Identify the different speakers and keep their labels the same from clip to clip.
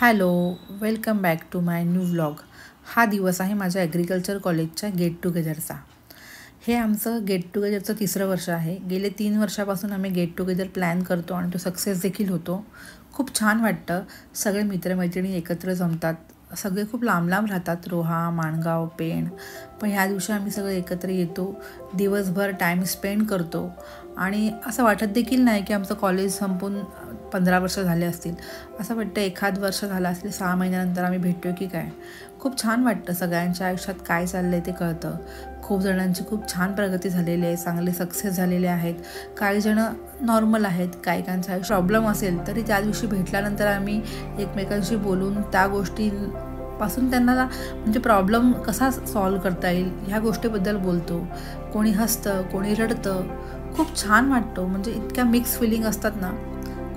Speaker 1: Hello, welcome back to my new vlog. हा दिवस आहे माझ्या ॲग्रिकल्चर कॉलेजच्या गेट टुगेदरचा. हे आमचं गेट टुगेदरचं 3रं वर्ष आहे. गेले 3 वर्षापासून आम्ही गेट टुगेदर प्लॅन करतो आणि तो सक्सेस देखील होतो. खूप छान वाटतं. सगळे मित्रमैत्रिणी एकत्र जमतात. सगळे खूप लांब लांब राहतात, रोहा, माणगाव, पेण. पण ह्या दिवशी आम्ही सगळे एकत्र येतो, दिवसभर टाईम स्पेंड करतो आणि असं वाटत देखील नाही की आमचं कॉलेज संपून 15 वर्ष झाले असतील. असं वाटतं एखाद वर्ष झालं असेल, 6 महिन्यानंतर आम्ही भेटतो की काय. खूप छान वाटतं. सगळ्यांच्या आयुष्यात काय चाललं आहे ते कळतं. खूप जणांची खूप छान प्रगती झालेली आहे, चांगले सक्सेस झालेले आहेत. काही जणं नॉर्मल आहेत. काहीकांचा प्रॉब्लेम असेल तरी त्या दिवशी भेटल्यानंतर आम्ही एकमेकांशी बोलून त्या गोष्टींपासून त्यांना म्हणजे प्रॉब्लेम कसा सॉल्व करता येईल ह्या गोष्टीबद्दल बोलतो. कोणी हसतं, कोणी रडतं. खूप छान वाटतं. म्हणजे इतक्या मिक्स फिलिंग असतात ना,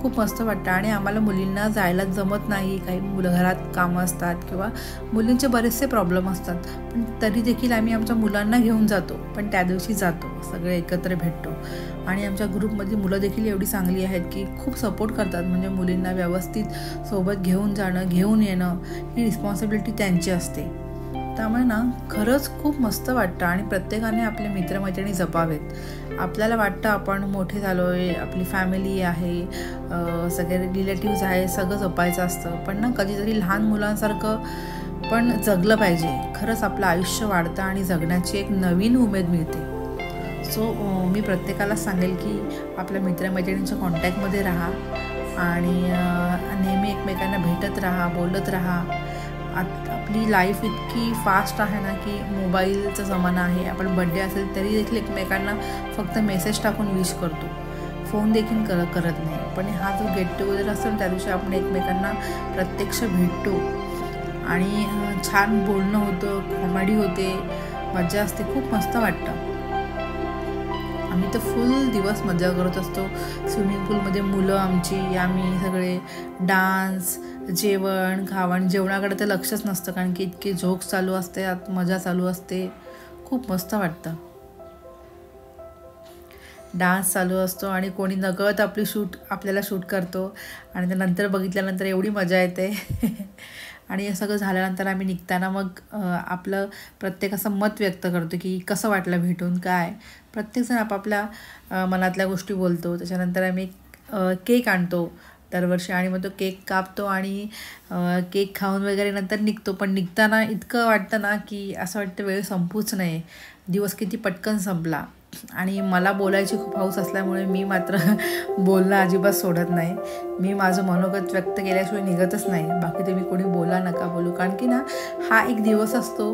Speaker 1: खूप मस्त वाटतं. आणि आम्हाला मुलींना जायला जमत नाही, काही मुलं घरात कामं असतात किंवा मुलींचे बरेचसे प्रॉब्लेम असतात. पण तरी देखील आम्ही आमच्या मुलांना घेऊन जातो. पण त्या दिवशी जातो, सगळे एकत्र भेटतो. आणि आमच्या ग्रुपमधली मुलं देखील एवढी चांगली आहेत की खूप सपोर्ट करतात. म्हणजे मुलींना व्यवस्थित सोबत घेऊन जाणं, घेऊन येणं ही रिस्पॉन्सिबिलिटी त्यांची असते. त्यामुळे ना खरंच खूप मस्त वाटतं. आणि प्रत्येकाने आपले मित्रमैत्रिणी जपावेत. आपल्याला वाटतं आपण मोठे झालो आहे, आपली फॅमिली आहे, सगळे रिलेटिव्ज आहे, सगळं जपायचं असतं. पण ना कधीतरी लहान मुलांसारखं पण जगलं पाहिजे. खरंच आपलं आयुष्य वाढतं आणि जगण्याची एक नवीन उमेद मिळते. सो मी प्रत्येकाला सांगेल की आपल्या मित्रमैत्रिणींच्या कॉन्टॅक्टमध्ये राहा आणि नेहमी एकमेकांना भेटत राहा, बोलत राहा. आपली लाईफ इतकी फास्ट आहे ना की मोबाईलचा जमाना आहे. आपण बड्डे असेल तरी देखील एकमेकांना फक्त मेसेज टाकून विश करतो, फोन देखील करत नाही. पण हा जो गेट टुगेदर असतो त्या दिवशी आपण एकमेकांना प्रत्यक्ष भेटतो आणि छान बोलणं होतं, कॉमेडी होते, मजा असते. खूप मस्त वाटतं. आम्ही तर फुल दिवस मजा करत असतो. स्विमिंग पूलमध्ये मुलं आमची, आम्ही सगळे डान्स, जेवण, खावण. जेवणाकडे तर लक्षच नसतं कारण की इतके जोक्स चालू असते, मजा चालू असते. खूप मस्त वाटतं. डान्स चालू असतो आणि कोणी नकळत आपल्याला शूट करतो आणि त्यानंतर बघितल्यानंतर एवढी मजा येते. आणि हे सगळं झाल्यानंतर आम्ही निघताना मग आपलं प्रत्येकाचं मत व्यक्त करतो की कसं वाटलं भेटून, काय. प्रत्येकजण आपापल्या मनातल्या गोष्टी बोलतो. त्याच्यानंतर आम्ही केक आणतो दरवर्षी आणि मग तो केक कापतो आणि केक खाऊन वगैरे नंतर निघतो. पण निघताना इतकं वाटतं ना की असं वाटतं वेळ संपूच नाही, दिवस किती पटकन संपला. आणि मला बोलायची खूप हौस असल्यामुळे मी मात्र बोलणं अजिबात सोडत नाही. मी माझं मनोगत व्यक्त केल्याशिवाय निघतच नाही. बाकी तुम्ही कोणी बोला नका बोलू. कारण की ना हा एक दिवस असतो,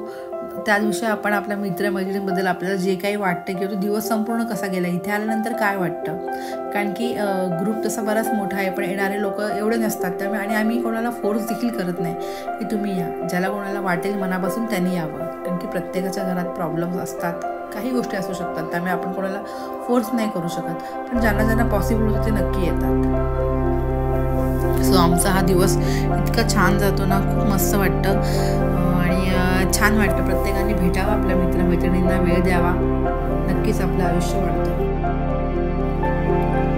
Speaker 1: त्या दिवशी आपण आपल्या मित्रमैत्रिणींबद्दल आपल्याला जे काही वाटतं किंवा तो दिवस संपूर्ण कसा गेला, इथे आल्यानंतर काय वाटतं. कारण की ग्रुप तसा बराच मोठा आहे, पण येणारे लोक एवढे नसतात. त्यामुळे आणि आम्ही कोणाला फोर्स देखील करत नाही की तुम्ही या. ज्याला कोणाला वाटेल मनापासून त्यांनी यावं. कारण की प्रत्येकाच्या घरात प्रॉब्लेम्स असतात, काही गोष्टी असू शकतात. त्यामुळे आपण कोणाला फोर्स नाही करू शकत. पण ज्यांना ज्यांना पॉसिबल होतं ते नक्की येतात. सो आमचा हा दिवस इतका छान जातो ना, खूप मस्त वाटतं. आणि छान वाटतं. प्रत्येकाने भेटावं, आपल्या मित्रमैत्रिणींना वेळ द्यावा. नक्कीच आपलं आयुष्य वाढतं.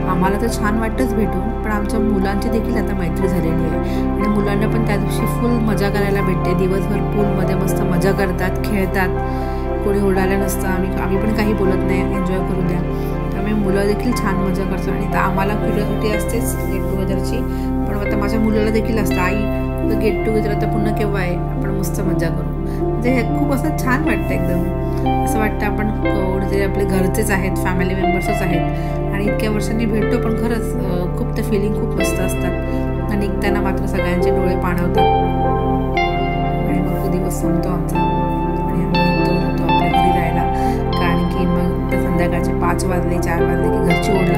Speaker 1: आम्हाला तर छान वाटतंच भेटून, पण आमच्या मुलांची देखील आता मैत्री झालेली आहे आणि मुलांना पण त्या दिवशी फुल मजा करायला भेटते. दिवसभर पूलमध्ये मस्त मजा करतात, खेळतात. कोणी ओरडायला नसतं. आम्ही पण काही बोलत नाही, एन्जॉय करू द्या. त्यामुळे मुलं देखील छान मजा करतात. आणि आम्हाला क्युरिओसिटी असतेच गेट टुगेदरची, पण आता माझ्या मुलाला देखील असतं, आई गेट टुगेदर आता पुन्हा केव्हा आहे, आपण मस्त मजा करू. म्हणजे हे खूप असं छान वाटतं. एकदम असं वाटतं आपण कोणीतरी आपले घरचेच आहेत, फॅमिली मेंबर्सच आहेत आणि इतक्या वर्षांनी भेटतो. पण खरंच खूप ते फिलिंग खूप मस्त असतात. आणि निघताना मात्र सगळ्यांचे डोळे पाणवतात आणि मग तो दिवस संपतो आमचा आणि आम्ही निघतो आपल्या घरी जायला. कारण की मग संध्याकाळचे 5 वाजले, 4 वाजले की घरची ओढ